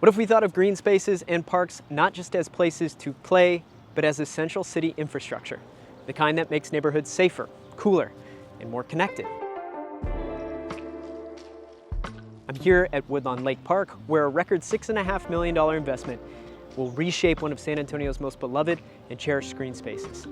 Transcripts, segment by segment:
What if we thought of green spaces and parks not just as places to play, but as essential city infrastructure, the kind that makes neighborhoods safer, cooler, and more connected? I'm here at Woodlawn Lake Park, where a record $6.5 million investment will reshape one of San Antonio's most beloved and cherished green spaces.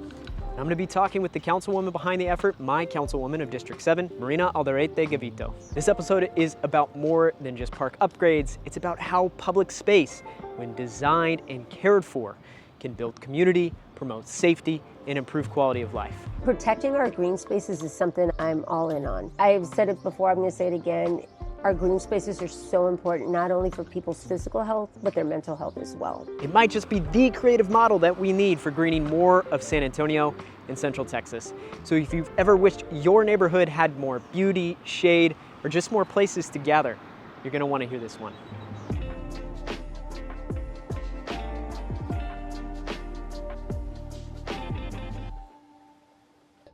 I'm going to be talking with the councilwoman behind the effort, my councilwoman of District 7, Marina Alderete Gavito. This episode is about more than just park upgrades. It's about how public space, when designed and cared for, can build community, promote safety, and improve quality of life. Protecting our green spaces is something I'm all in on. I've said it before, I'm going to say it again. Our green spaces are so important, not only for people's physical health, but their mental health as well. It might just be the creative model that we need for greening more of San Antonio and Central Texas. So if you've ever wished your neighborhood had more beauty, shade, or just more places to gather, you're going to want to hear this one.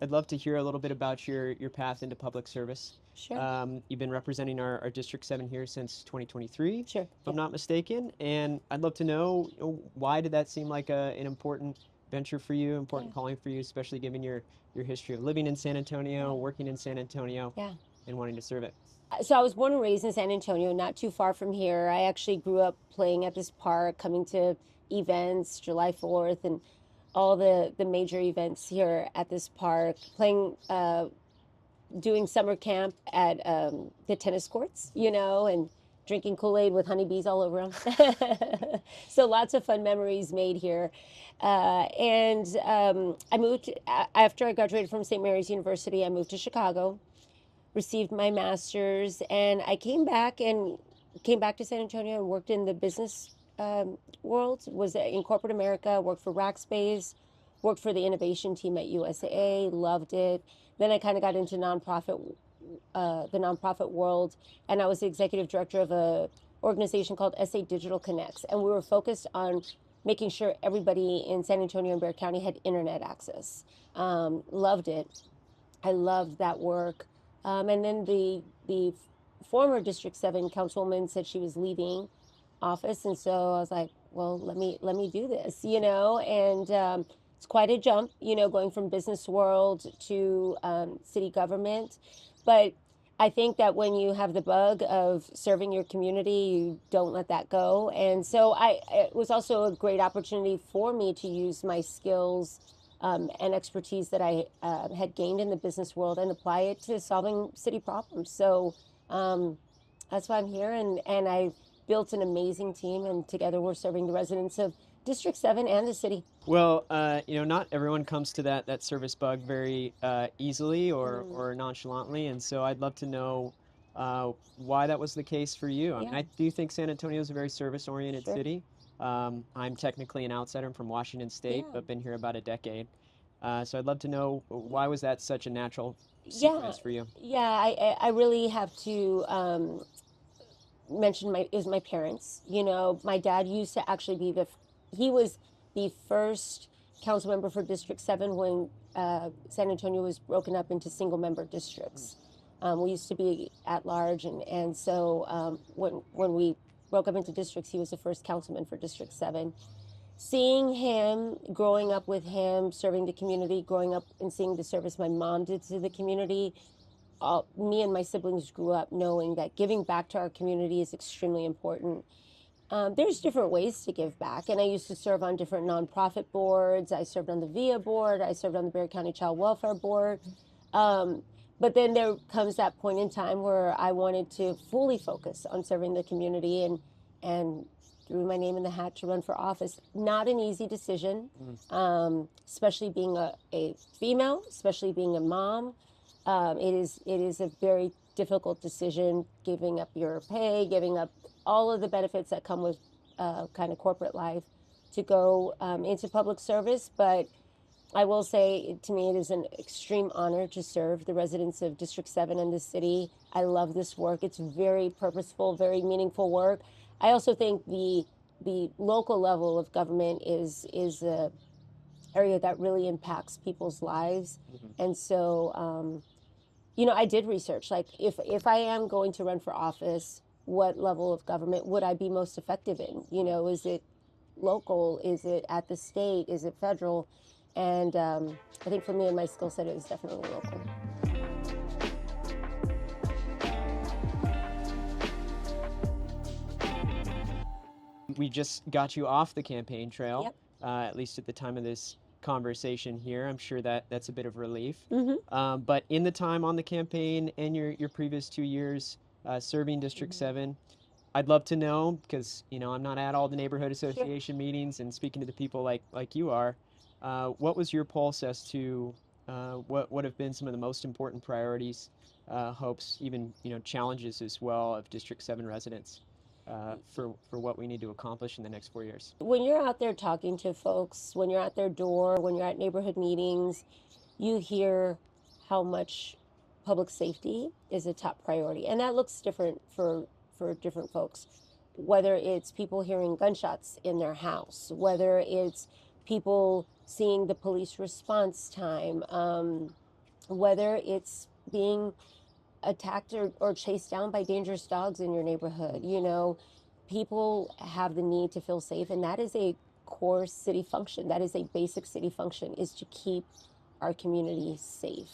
I'd love to hear a little bit about your path into public service. Sure. You've been representing our District 7 here since 2023, Sure. if I'm not mistaken. And I'd love to know, why did that seem like an important venture for you, important calling for you, especially given your history of living in San Antonio, working in San Antonio, and wanting to serve it? So I was born and raised in San Antonio, not too far from here. I actually grew up playing at this park, coming to events, July 4th, and all the major events here at this park, playing, doing summer camp at the tennis courts, and drinking Kool-Aid with honeybees all over them. So lots of fun memories made here. And I moved, after I graduated from St. Mary's University, I moved to Chicago, received my master's, and I came back to San Antonio and worked in the business world, was in corporate America, worked for Rackspace, worked for the innovation team at USAA, loved it. Then I kind of got into the nonprofit world, and I was the executive director of a organization called SA Digital Connects, and we were focused on making sure everybody in San Antonio and Bexar County had internet access. Loved it. I loved that work. And then the former District 7 councilwoman said she was leaving office, and so I was like, well, let me do this, and it's quite a jump, going from business world to city government. But I think that when you have the bug of serving your community, you don't let that go. And so it was also a great opportunity for me to use my skills and expertise that I had gained in the business world and apply it to solving city problems. So that's why I'm here, and I built an amazing team, and together we're serving the residents of District 7 and the city. Well, not everyone comes to that service bug very easily or nonchalantly, and so I'd love to know why that was the case for you. I mean, I do think San Antonio is a very service-oriented city. I'm technically an outsider. I'm from Washington State, but been here about a decade. So I'd love to know, why was that such a natural sequence for you? Yeah, I really have to mention my parents. My dad used to actually be he was the first council member for District 7 when San Antonio was broken up into single member districts. We used to be at large, and so when we broke up into districts, he was the first councilman for District 7. Seeing him, growing up with him, serving the community, growing up and seeing the service my mom did to the community, me and my siblings grew up knowing that giving back to our community is extremely important. There's different ways to give back, and I used to serve on different nonprofit boards. I served on the VIA board. I served on the Bexar County Child Welfare Board. But then there comes that point in time where I wanted to fully focus on serving the community, and threw my name in the hat to run for office. Not an easy decision, especially being a female, especially being a mom. It is a very difficult decision, giving up your pay, giving up all of the benefits that come with kind of corporate life to go into public service. But I will say, to me, it is an extreme honor to serve the residents of District 7 and the city. I love this work. It's very purposeful, very meaningful work. I also think the local level of government is a area that really impacts people's lives. And so, I did research, like, if I am going to run for office, what level of government would I be most effective in? You know, is it local? Is it at the state? Is it federal? And I think for me and my skill set, it was definitely local. We just got you off the campaign trail, Yep. at least at the time of this conversation here. I'm sure that that's a bit of relief. Mm-hmm. But in the time on the campaign and your previous 2 years serving District 7, I'd love to know, because I'm not at all the neighborhood association meetings and speaking to the people like you are. What was your pulse as to what have been some of the most important priorities, hopes, even challenges as well of District 7 residents for what we need to accomplish in the next 4 years? When you're out there talking to folks, when you're at their door, when you're at neighborhood meetings, you hear how much public safety is a top priority. And that looks different for different folks. Whether it's people hearing gunshots in their house, whether it's people seeing the police response time, whether it's being attacked or chased down by dangerous dogs in your neighborhood. People have the need to feel safe, and that is a core city function. That is a basic city function, is to keep our community safe.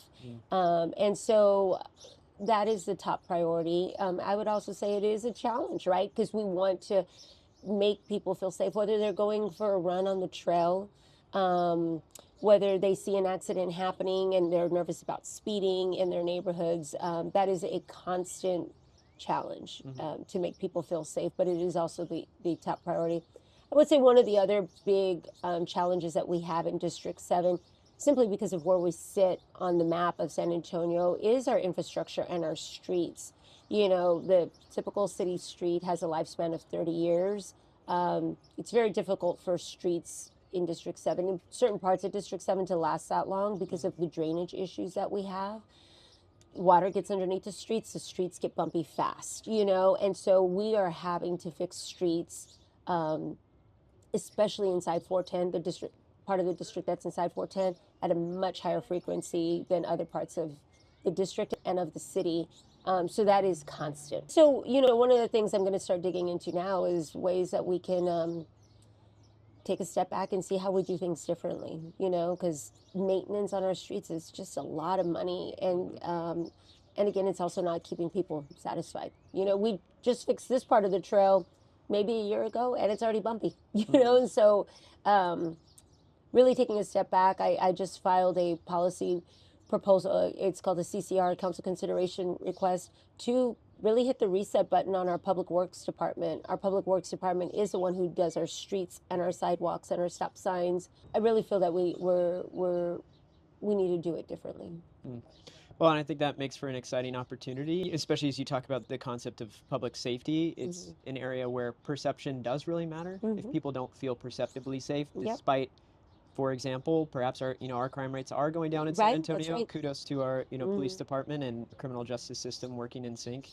And so that is the top priority. I would also say it is a challenge, right? Because we want to make people feel safe, whether they're going for a run on the trail, whether they see an accident happening and they're nervous about speeding in their neighborhoods. That is a constant challenge to make people feel safe, but it is also the top priority. I would say one of the other big challenges that we have in District 7, simply because of where we sit on the map of San Antonio, is our infrastructure and our streets. The typical city street has a lifespan of 30 years. It's very difficult for streets in District 7, in certain parts of District 7, to last that long because of the drainage issues that we have. Water gets underneath the streets get bumpy fast, and so we are having to fix streets, especially inside 410, the district part of the district that's inside 410, at a much higher frequency than other parts of the district and of the city. So that is constant. So, one of the things I'm going to start digging into now is ways that we can take a step back and see how we do things differently, because maintenance on our streets is just a lot of money. And again, it's also not keeping people satisfied. We just fixed this part of the trail maybe a year ago, and it's already bumpy, and so really taking a step back, I just filed a policy proposal. It's called a CCR, Council Consideration Request, to really hit the reset button on our Public Works Department. Our Public Works Department is the one who does our streets and our sidewalks and our stop signs. I really feel that we need to do it differently. Well, and I think that makes for an exciting opportunity, especially as you talk about the concept of public safety. It's an area where perception does really matter. If people don't feel perceptibly safe, despite, for example, perhaps our crime rates are going down in San Antonio. Right. Kudos to our police department and criminal justice system working in sync.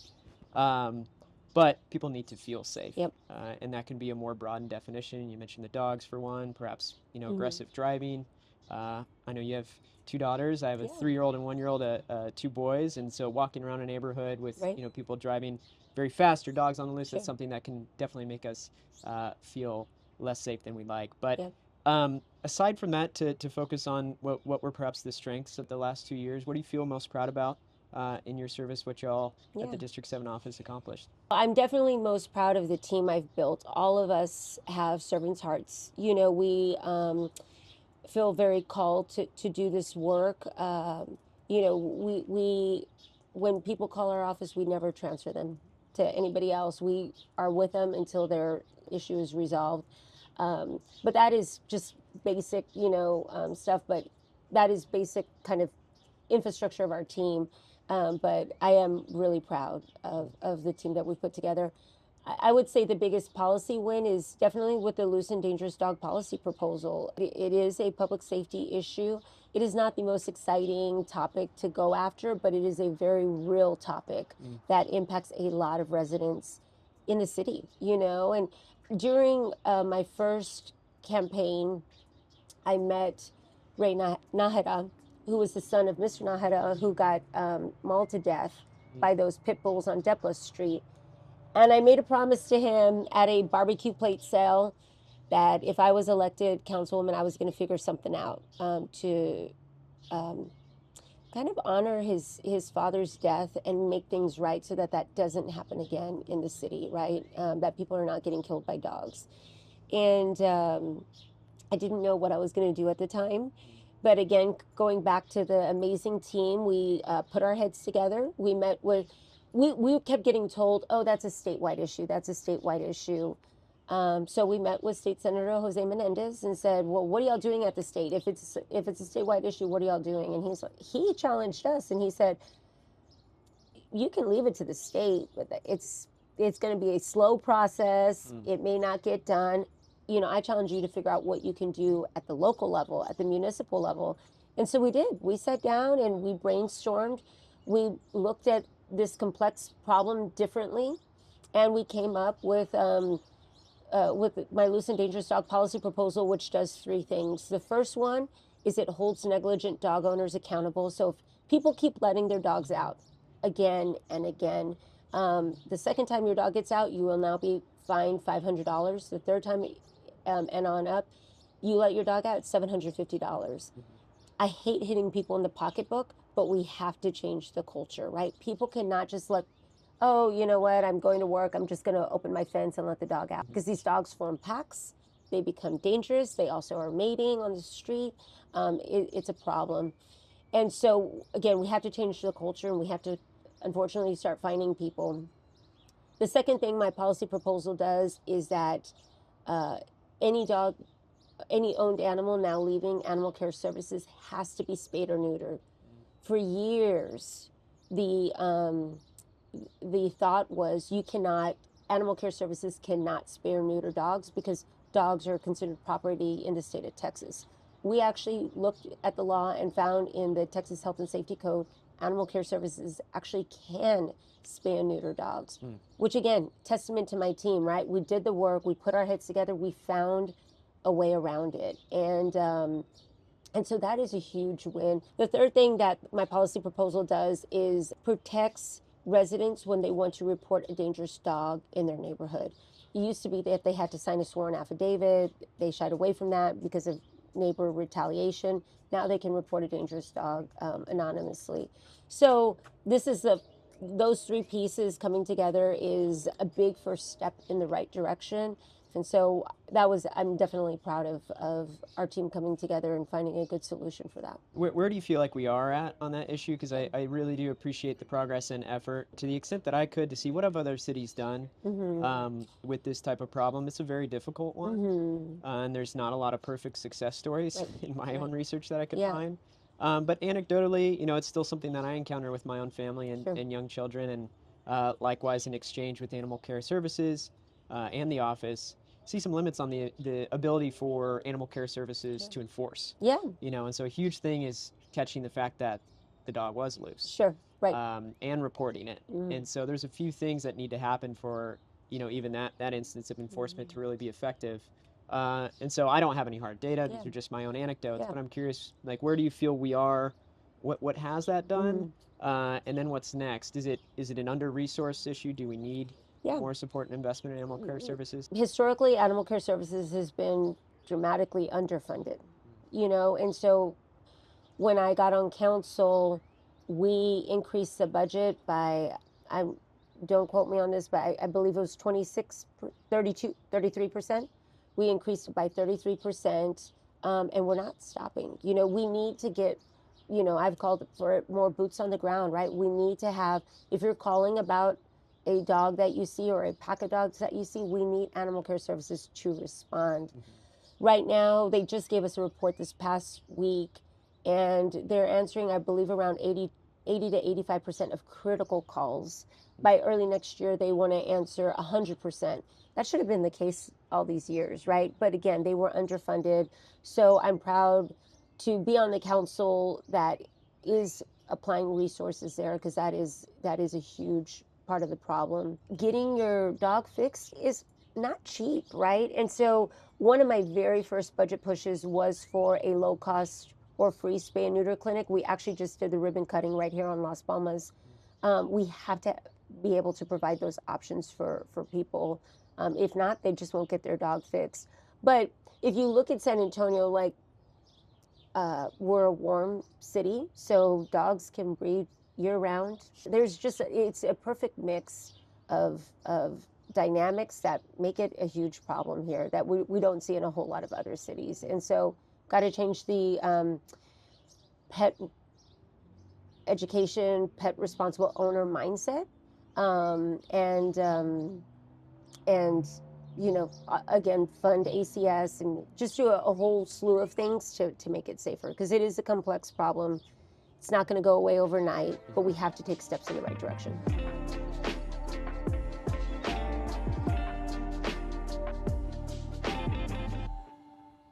But people need to feel safe. Yep. And that can be a more broadened definition. You mentioned the dogs for one, perhaps aggressive driving. I know you have 2 daughters. I have a 3-year-old and 1-year-old, 2 boys, and so walking around a neighborhood with people driving very fast or dogs on the loose, that's something that can definitely make us feel less safe than we like. But aside from that, to focus on what were perhaps the strengths of the last 2 years, what do you feel most proud about in your service, what y'all at the District 7 office accomplished? I'm definitely most proud of the team I've built. All of us have servants' hearts. We feel very called to do this work. We when people call our office, we never transfer them to anybody else. We are with them until their issue is resolved. But that is just basic, stuff. But that is basic kind of infrastructure of our team. But I am really proud of the team that we've put together. I would say the biggest policy win is definitely with the loose and dangerous dog policy proposal. It is a public safety issue. It is not the most exciting topic to go after, but it is a very real topic that impacts a lot of residents in the city, And during my first campaign, I met Ray Nahara, who was the son of Mr. Nahara, who got mauled to death by those pit bulls on Depla Street. And I made a promise to him at a barbecue plate sale that if I was elected councilwoman, I was going to figure something out to um, kind of honor his father's death and make things right so that that doesn't happen again in the city, right? That people are not getting killed by dogs. And I didn't know what I was going to do at the time. But again, going back to the amazing team, we put our heads together. We met with, we kept getting told, oh, that's a statewide issue. That's a statewide issue. So we met with State Senator Jose Menendez and said, well, what are y'all doing at the state? If it's a statewide issue, what are y'all doing? And he challenged us and he said, you can leave it to the state, but it's going to be a slow process. It may not get done. You know, I challenge you to figure out what you can do at the local level, at the municipal level. And so we did. We sat down and we brainstormed. We looked at this complex problem differently, and we came up with my loose and dangerous dog policy proposal, which does three things. The first one is it holds negligent dog owners accountable. So if people keep letting their dogs out again and again, the second time your dog gets out, you will now be fined $500. The third time and on up, you let your dog out, it's $750. I hate hitting people in the pocketbook, but we have to change the culture, right? People cannot just let, oh, you know what, I'm going to work, I'm just going to open my fence and let the dog out. Because these dogs form packs, they become dangerous, they also are mating on the street. It's a problem. And so, again, we have to change the culture and we have to, unfortunately, start finding people. The second thing my policy proposal does is that any dog, any owned animal now leaving animal care services has to be spayed or neutered. For years, the thought was animal care services cannot spay or neuter dogs because dogs are considered property in the state of Texas. We actually looked at the law and found in the Texas Health and Safety Code, animal care services actually can spay and neuter dogs, which again, testament to my team, right? We did the work, we put our heads together, we found a way around it. And so that is a huge win. The third thing that my policy proposal does is protects residents when they want to report a dangerous dog in their neighborhood. It used to be that they had to sign a sworn affidavit. They shied away from that because of neighbor retaliation. Now they can report a dangerous dog anonymously. So this is those three pieces coming together is a big first step in the right direction. And so I'm definitely proud of our team coming together and finding a good solution for that. Where do you feel like we are at on that issue? Because I really do appreciate the progress and effort to the extent that I could to see what have other cities done with this type of problem. It's a very difficult one, and there's not a lot of perfect success stories in my own research that I could find. But anecdotally, you know, it's still something that I encounter with my own family and young children, and likewise in exchange with animal care services and the office. See some limits on the ability for animal care services to enforce. Yeah. You know, and so a huge thing is catching the fact that the dog was loose. Sure. Right. And reporting it. And so there's a few things that need to happen for, you know, even that instance of enforcement to really be effective. And so I don't have any hard data. These are just my own anecdotes, but I'm curious, like, where do you feel we are? What has that done? And then what's next? Is it an under-resourced issue? Do we need more support and investment in animal care services? Historically, animal care services has been dramatically underfunded, you know, and so when I got on council, we increased the budget by, don't quote me on this, but I believe it was 33%. We increased it by 33%, and we're not stopping. You know, we need to get, you know, I've called for more boots on the ground, right? We need to have, if you're calling about a dog that you see or a pack of dogs that you see, we need animal care services to respond. Right now, they just gave us a report this past week, and they're answering, I believe, around 80 to 85% of critical calls. By early next year, they want to answer 100%. That should have been the case all these years, right? But again, they were underfunded. So I'm proud to be on the council that is applying resources there, because that is a huge part of the problem. Getting your dog fixed is not cheap, right? And so one of my very first budget pushes was for a low cost or free spay and neuter clinic. We actually just did the ribbon cutting right here on Las Palmas. We have to be able to provide those options for people. If not, they just won't get their dog fixed. But if you look at San Antonio, like we're a warm city, so dogs can breed year round. It's a perfect mix of dynamics that make it a huge problem here that we don't see in a whole lot of other cities. And so got to change the pet education, pet responsible owner mindset, and again, fund ACS and just do a whole slew of things to make it safer, because it is a complex problem. It's not going to go away overnight, but we have to take steps in the right direction.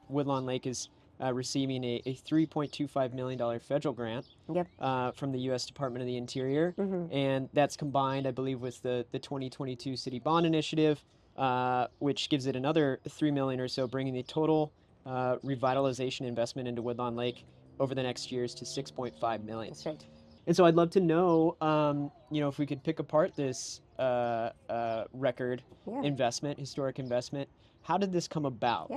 Woodlawn Lake is receiving a $3.25 million federal grant Yep. From the U.S. Department of the Interior. And that's combined, I believe, with the 2022 City Bond Initiative, which gives it another $3 million or so, bringing the total revitalization investment into Woodlawn Lake over the next years to $6.5 million. That's right. And so I'd love to know, if we could pick apart this record investment, historic investment. How did this come about?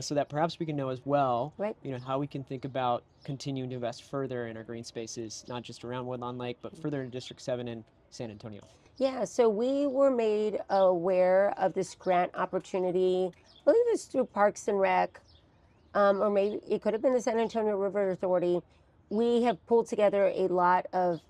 So that perhaps we can know as well, Right. How we can think about continuing to invest further in our green spaces, not just around Woodlawn Lake, but further in District 7 and San Antonio. Yeah, so we were made aware of this grant opportunity, I believe it's through Parks and Rec, or maybe it could have been the San Antonio River Authority. We have pulled together a lot of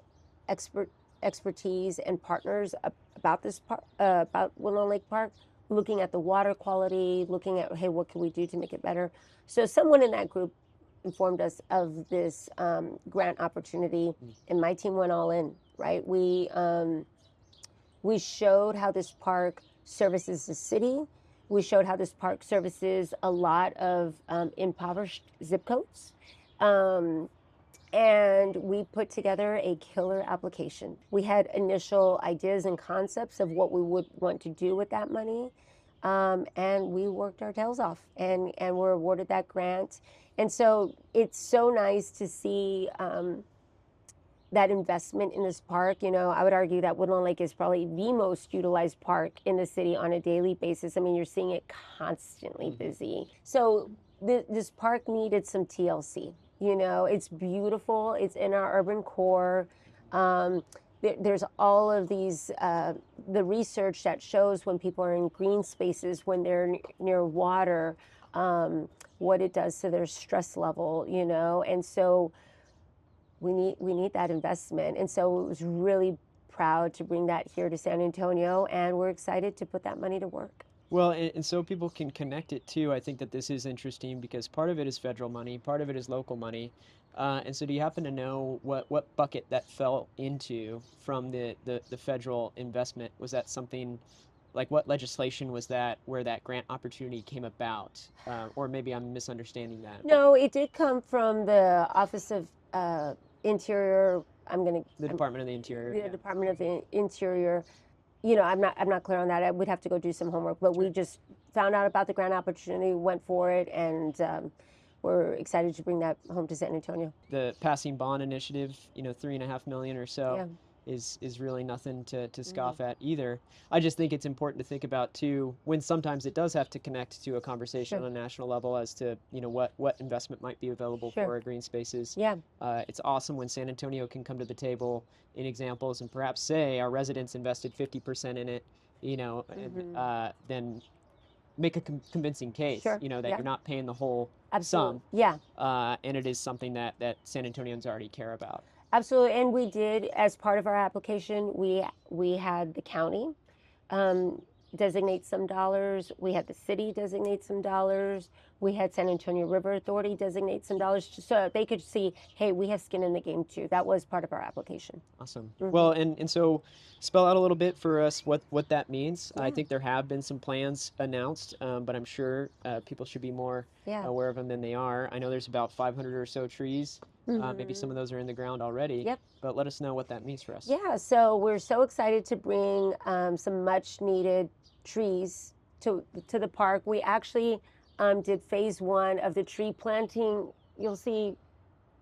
expertise and partners about this about Woodlawn Lake Park, looking at the water quality, looking at, hey, what can we do to make it better? So someone in that group informed us of this grant opportunity, and my team went all in, right? We showed how this park services the city. We showed how this park services a lot of impoverished zip codes. And we put together a killer application. We had initial ideas and concepts of what we would want to do with that money. And we worked our tails off and were awarded that grant. And so it's so nice to see that investment in this park. I would argue that Woodlawn Lake is probably the most utilized park in the city on a daily basis. I mean, you're seeing it constantly busy. So this park needed some TLC. It's beautiful. It's in our urban core. There's all of these, the research that shows when people are in green spaces, when they're near water, what it does to their stress level, and so we need that investment. And so it was really proud to bring that here to San Antonio, and we're excited to put that money to work. Well, and so people can connect it too. I think that this is interesting because part of it is federal money, part of it is local money. And so do you happen to know what bucket that fell into from the federal investment? Was that something like, what legislation was that where that grant opportunity came about? Or maybe I'm misunderstanding that. No, it did come from the Office of Interior. The Department of the Interior. The Department of the Interior. I'm not clear on that. I would have to go do some homework, but we just found out about the grant opportunity, went for it, and we're excited to bring that home to San Antonio. The passing bond initiative, $3.5 million or so is really nothing to scoff at either. I just think it's important to think about too, when sometimes it does have to connect to a conversation on a national level as to, what investment might be available for our green spaces. It's awesome when San Antonio can come to the table in examples and perhaps say our residents invested 50% in it, and then make a convincing case, that you're not paying the whole sum. And it is something that San Antonians already care about. Absolutely. And we did, as part of our application, we had the county designate some dollars. We had the city designate some dollars. We had San Antonio River Authority designate some dollars so they could see, hey, we have skin in the game too. That was part of our application. Awesome. Well, and so spell out a little bit for us what that means. I think there have been some plans announced, but I'm sure people should be more aware of them than they are. I know there's about 500 or so trees. Maybe some of those are in the ground already. But let us know what that means for us. Yeah, so we're so excited to bring some much needed trees to the park. We actually did phase 1 of the tree planting. You'll see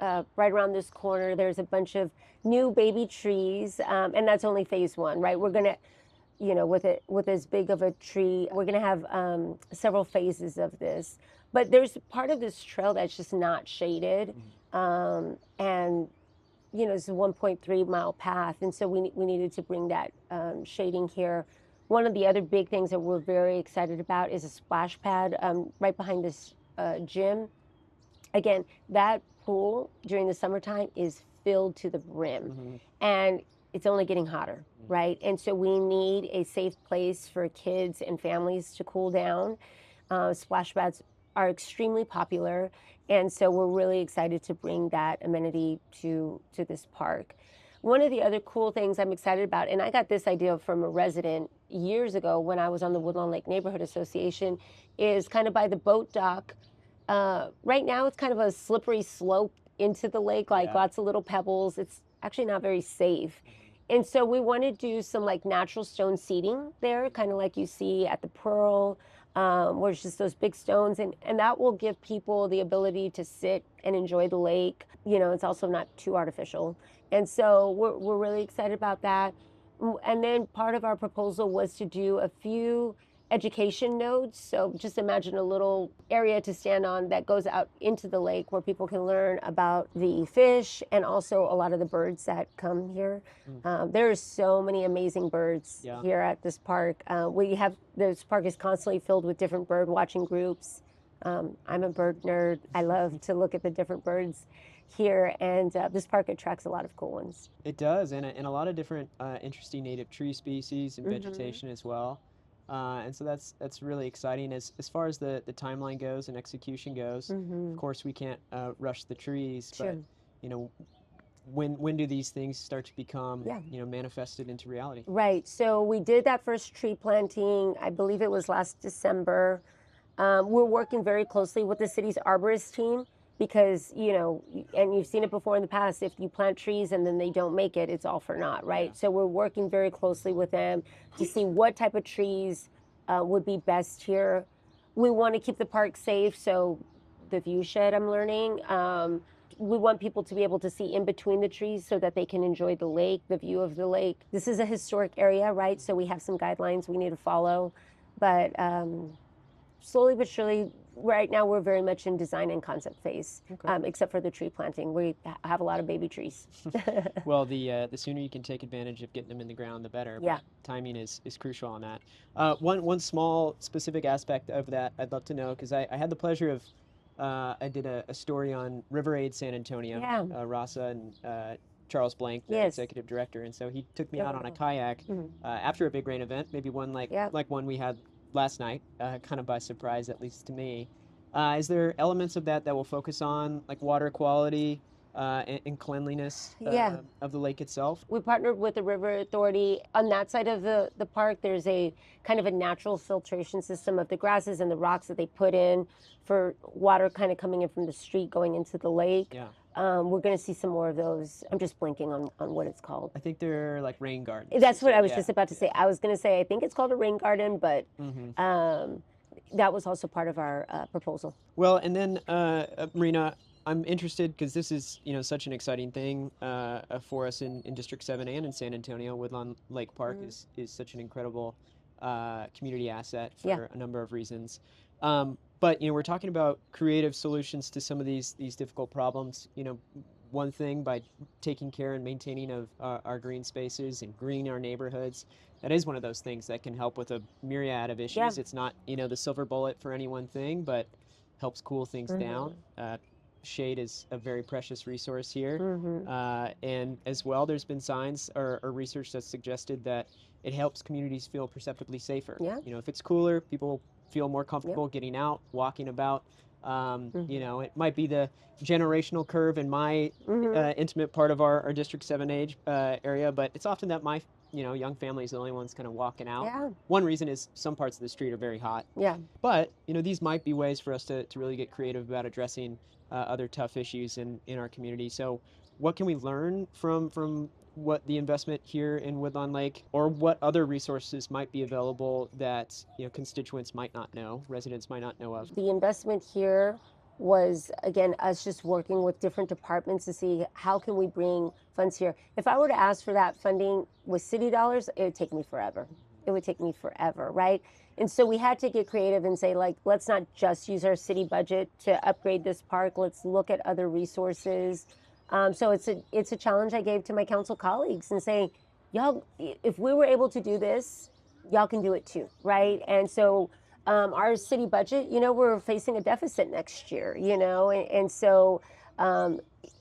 right around this corner, there's a bunch of new baby trees, and that's only phase one, right? We're gonna, with as big of a tree, we're gonna have several phases of this. But there's part of this trail that's just not shaded, and it's a 1.3-mile path, and so we needed to bring that shading here. One of the other big things that we're very excited about is a splash pad right behind this gym. Again, that pool during the summertime is filled to the brim, and it's only getting hotter, right? And so we need a safe place for kids and families to cool down. Splash pads are extremely popular, and so we're really excited to bring that amenity to this park. One of the other cool things I'm excited about, and I got this idea from a resident years ago when I was on the Woodlawn Lake Neighborhood Association, is kind of by the boat dock. Right now it's kind of a slippery slope into the lake, like lots of little pebbles. It's actually not very safe. And so we want to do some like natural stone seating there, kind of like you see at the Pearl, where it's just those big stones. And that will give people the ability to sit and enjoy the lake. It's also not too artificial. And so we're really excited about that. And then part of our proposal was to do a few education nodes. So just imagine a little area to stand on that goes out into the lake where people can learn about the fish and also a lot of the birds that come here. There are so many amazing birds here at this park. This park is constantly filled with different bird watching groups. I'm a bird nerd. I love to look at the different birds here, and this park attracts a lot of cool ones. It does, and a lot of different interesting native tree species and vegetation as well. And so that's really exciting. As far as the timeline goes and execution goes, of course we can't rush the trees, but when do these things start to become manifested into reality? Right. So we did that first tree planting, I believe it was last December. We're working very closely with the city's arborist team because, and you've seen it before in the past, if you plant trees and then they don't make it, it's all for naught, right? So we're working very closely with them to see what type of trees would be best here. We want to keep the park safe, so the view shed, I'm learning. We want people to be able to see in between the trees so that they can enjoy the lake, the view of the lake. This is a historic area, right? So we have some guidelines we need to follow, but slowly but surely, right now we're very much in design and concept phase, except for the tree planting. We have a lot of baby trees. Well, the sooner you can take advantage of getting them in the ground, the better. Yeah. But timing is crucial on that. One small specific aspect of that I'd love to know, because I had the pleasure of, I did a story on River Aid San Antonio, Rasa and Charles Blank, the executive director, and so he took me out on a kayak after a big rain event, maybe one like one we had last night, kind of by surprise, at least to me. Is there elements of that will focus on like water quality and cleanliness of the lake itself? We partnered with the River Authority. On that side of the park, there's a kind of a natural filtration system of the grasses and the rocks that they put in for water kind of coming in from the street going into the lake. We're going to see some more of those. I'm just blanking on what it's called. I think they're like rain gardens. That's what I was just about to say. I was going to say, I think it's called a rain garden, but that was also part of our proposal. Well, and then Marina, I'm interested because this is such an exciting thing for us in District 7 and in San Antonio. Woodlawn Lake Park is such an incredible community asset for a number of reasons. But we're talking about creative solutions to some of these difficult problems. One thing, by taking care and maintaining of our green spaces and greening our neighborhoods, that is one of those things that can help with a myriad of issues. It's not the silver bullet for any one thing, but helps cool things down. Shade is a very precious resource here, and as well, there's been science or research that's suggested that it helps communities feel perceptibly safer. If it's cooler, people feel more comfortable getting out, walking about. It might be the generational curve in my intimate part of our District 7 age area, but it's often that my young families are the only ones kind of walking out. One reason is some parts of the street are very hot. But these might be ways for us to really get creative about addressing other tough issues in our community. So what can we learn from what the investment here in Woodlawn Lake, or what other resources might be available that constituents might not know, residents might not know of? The investment here was, again, us just working with different departments to see how can we bring funds here. If I were to ask for that funding with city dollars, it would take me forever. It would take me forever, right? And so we had to get creative and say, like, let's not just use our city budget to upgrade this park. Let's look at other resources. So it's a challenge I gave to my council colleagues and saying, y'all, if we were able to do this, y'all can do it too, right? And so our city budget, we're facing a deficit next year, and so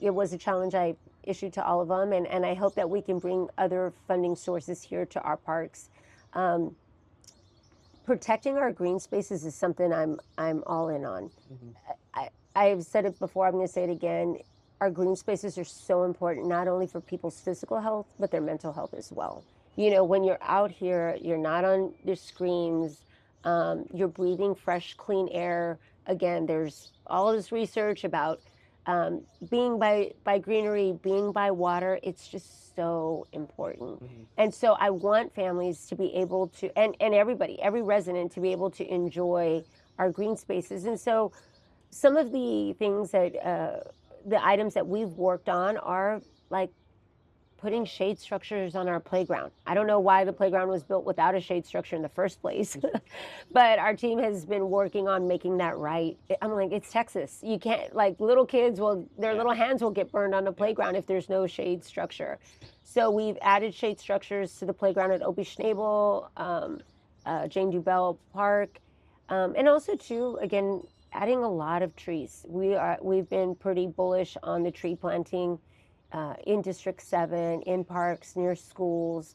it was a challenge I issued to all of them, and I hope that we can bring other funding sources here to our parks. Um, Protecting our green spaces is something I'm all in on. I've said it before, I'm going to say it again. Our green spaces are so important, not only for people's physical health, but their mental health as well. When you're out here, you're not on the screens, you're breathing fresh, clean air. Again, there's all this research about being by greenery, being by water. It's just so important. And so I want families to be able to, and everybody, every resident to be able to enjoy our green spaces. And so some of the things that, the items that we've worked on are like putting shade structures on our playground. I don't know why the playground was built without a shade structure in the first place, but our team has been working on making that right. I'm like, it's Texas. You can't, like, little kids their little hands will get burned on the playground if there's no shade structure. So we've added shade structures to the playground at Opie Schnabel, Jane Dubell Park, and also too, again, adding a lot of trees. We've been pretty bullish on the tree planting in District 7, in parks, near schools.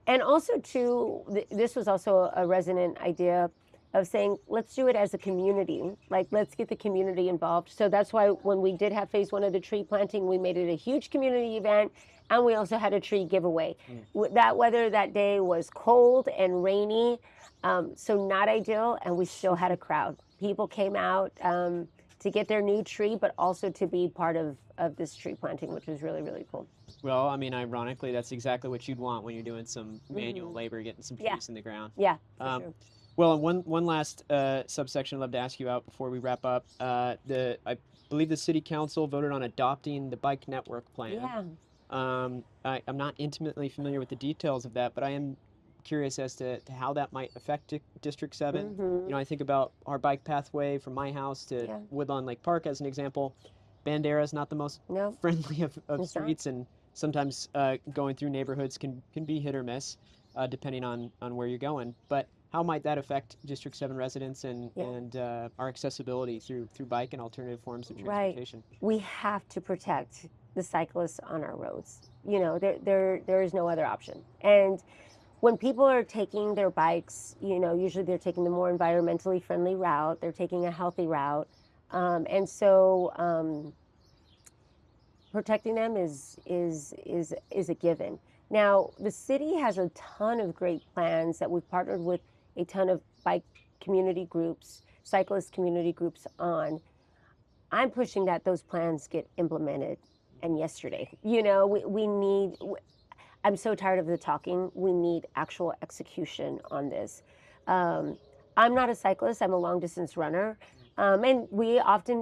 And also, too, this was also a resident idea of saying, let's do it as a community. Like, let's get the community involved. So that's why when we did have phase 1 of the tree planting, we made it a huge community event. And we also had a tree giveaway. That weather that day was cold and rainy, so not ideal. And we still had a crowd. People came out to get their new tree, but also to be part of this tree planting, which was really, really cool. Well, I mean, ironically, that's exactly what you'd want when you're doing some manual labor, getting some trees in the ground. Yeah, for sure. Well, one last subsection I'd love to ask you about before we wrap up. I believe the city council voted on adopting the bike network plan. Yeah. I'm not intimately familiar with the details of that, but I am curious as to how that might affect District 7. I think about our bike pathway from my house to Woodlawn Lake Park as an example. Bandera is not the most friendly of streets, and sometimes going through neighborhoods can be hit or miss, depending on where you're going. But how might that affect District 7 residents and our accessibility through bike and alternative forms of transportation? Right. We have to protect the cyclists on our roads. There is no other option. And when people are taking their bikes, usually they're taking the more environmentally friendly route. They're taking a healthy route. And so protecting them is a given. Now, the city has a ton of great plans that we've partnered with a ton of bike community groups, cyclist community groups on. I'm pushing that those plans get implemented, and yesterday. We need, I'm so tired of the talking. We need actual execution on this. I'm not a cyclist, I'm a long distance runner. And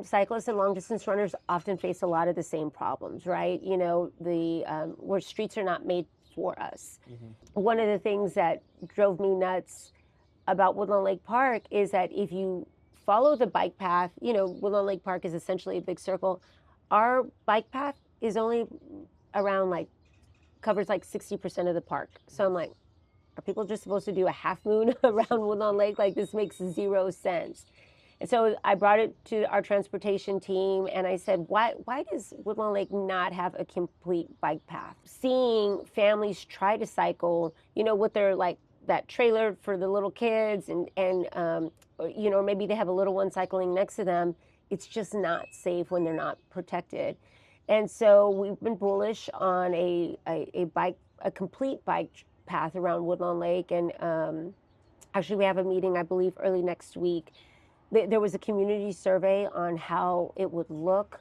cyclists and long distance runners often face a lot of the same problems, right? Where streets are not made for us. One of the things that drove me nuts about Woodlawn Lake Park is that if you follow the bike path, Woodlawn Lake Park is essentially a big circle. Our bike path is only around covers 60% of the park. So I'm like, are people just supposed to do a half moon around Woodlawn Lake? This makes zero sense. And so I brought it to our transportation team and I said, why does Woodlawn Lake not have a complete bike path? Seeing families try to cycle, with their that trailer for the little kids and maybe they have a little one cycling next to them. It's just not safe when they're not protected. And so we've been bullish on a complete bike path around Woodlawn Lake. And actually we have a meeting, I believe, early next week. There was a community survey on how it would look.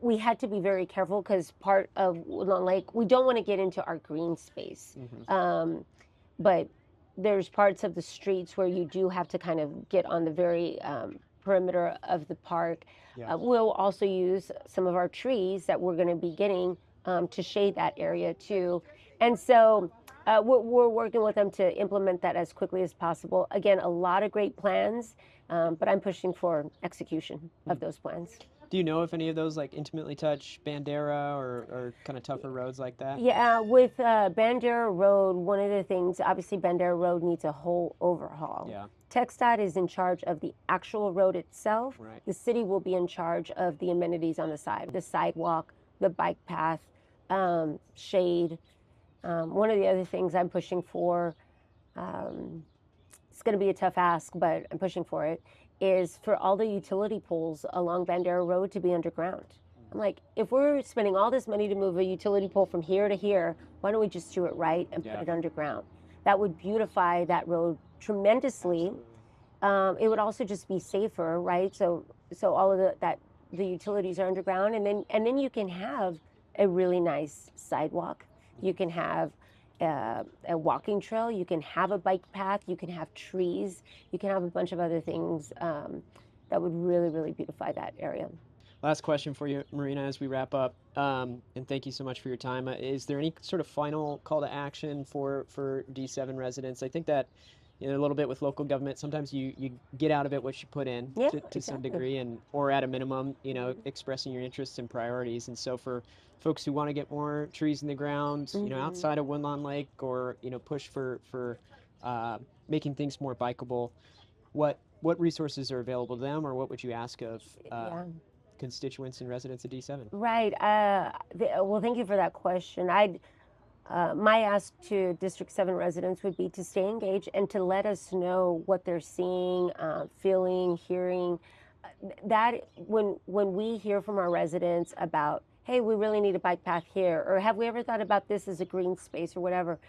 We had to be very careful because part of Woodlawn Lake, we don't want to get into our green space. But there's parts of the streets where you do have to kind of get on the very perimeter of the park. Yeah. We'll also use some of our trees that we're going to be getting to shade that area too. And so we're working with them to implement that as quickly as possible. Again, a lot of great plans, but I'm pushing for execution of those plans. Do you know if any of those like intimately touch Bandera or kind of tougher roads like that? Yeah, with Bandera Road, one of the things, obviously Bandera Road needs a whole overhaul. Yeah. TxDOT is in charge of the actual road itself. Right. The city will be in charge of the amenities on the side, the sidewalk, the bike path, shade. One of the other things I'm pushing for, it's going to be a tough ask, but I'm pushing for it, is for all the utility poles along Bandera Road to be underground. I'm like, if we're spending all this money to move a utility pole from here to here, why don't we just do it right and put it underground? That would beautify that road tremendously. It would also just be safer, right? So all of the utilities are underground, and then you can have a really nice sidewalk. You can have a walking trail. You can have a bike path. You can have trees. You can have a bunch of other things that would really, really beautify that area. Last question for you, Marina, as we wrap up, and thank you so much for your time. Is there any sort of final call to action for D7 residents? I think that, a little bit with local government, sometimes you get out of it what you put in to some degree, or at a minimum, expressing your interests and priorities. And so for folks who want to get more trees in the ground, outside of Woodlawn Lake, or push for making things more bikeable, what resources are available to them, or what would you ask of constituents and residents of D7? Right. Well, thank you for that question. My ask to District 7 residents would be to stay engaged and to let us know what they're seeing, feeling, hearing. That when we hear from our residents about, hey, we really need a bike path here, or have we ever thought about this as a green space or whatever,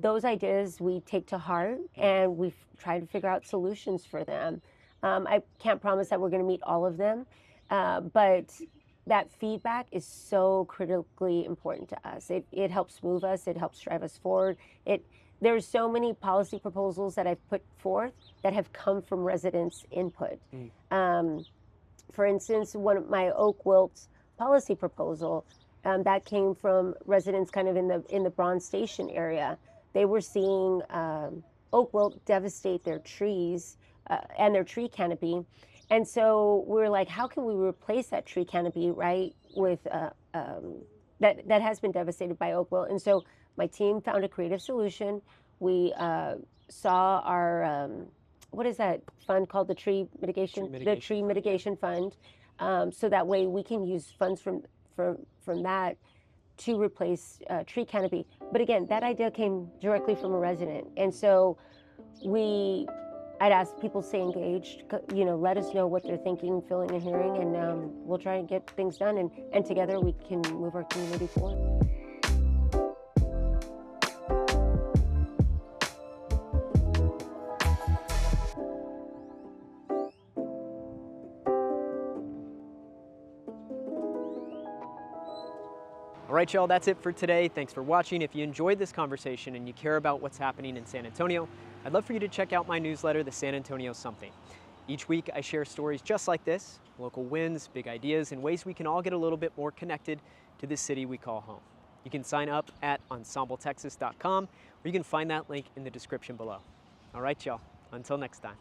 those ideas we take to heart and we try to figure out solutions for them. I can't promise that we're going to meet all of them, but that feedback is so critically important to us. It helps move us. It helps drive us forward. There's so many policy proposals that I've put forth that have come from residents' input. For instance, one of my oak wilt policy proposal that came from residents kind of in the Bronze Station area. They were seeing oak wilt devastate their trees and their tree canopy. And so we're like, how can we replace that tree canopy, right, with that has been devastated by oak wilt? And so my team found a creative solution. We saw our what is that fund called? The tree mitigation fund. So that way we can use funds from that to replace tree canopy. But again, that idea came directly from a resident, and so I'd ask people to stay engaged, let us know what they're thinking, feeling, and hearing, and we'll try and get things done, and together we can move our community forward. All right, y'all, that's it for today. Thanks for watching. If you enjoyed this conversation and you care about what's happening in San Antonio, I'd love for you to check out my newsletter, The San Antonio Something. Each week, I share stories just like this, local wins, big ideas, and ways we can all get a little bit more connected to the city we call home. You can sign up at ensembletexas.com, or you can find that link in the description below. All right, y'all, until next time.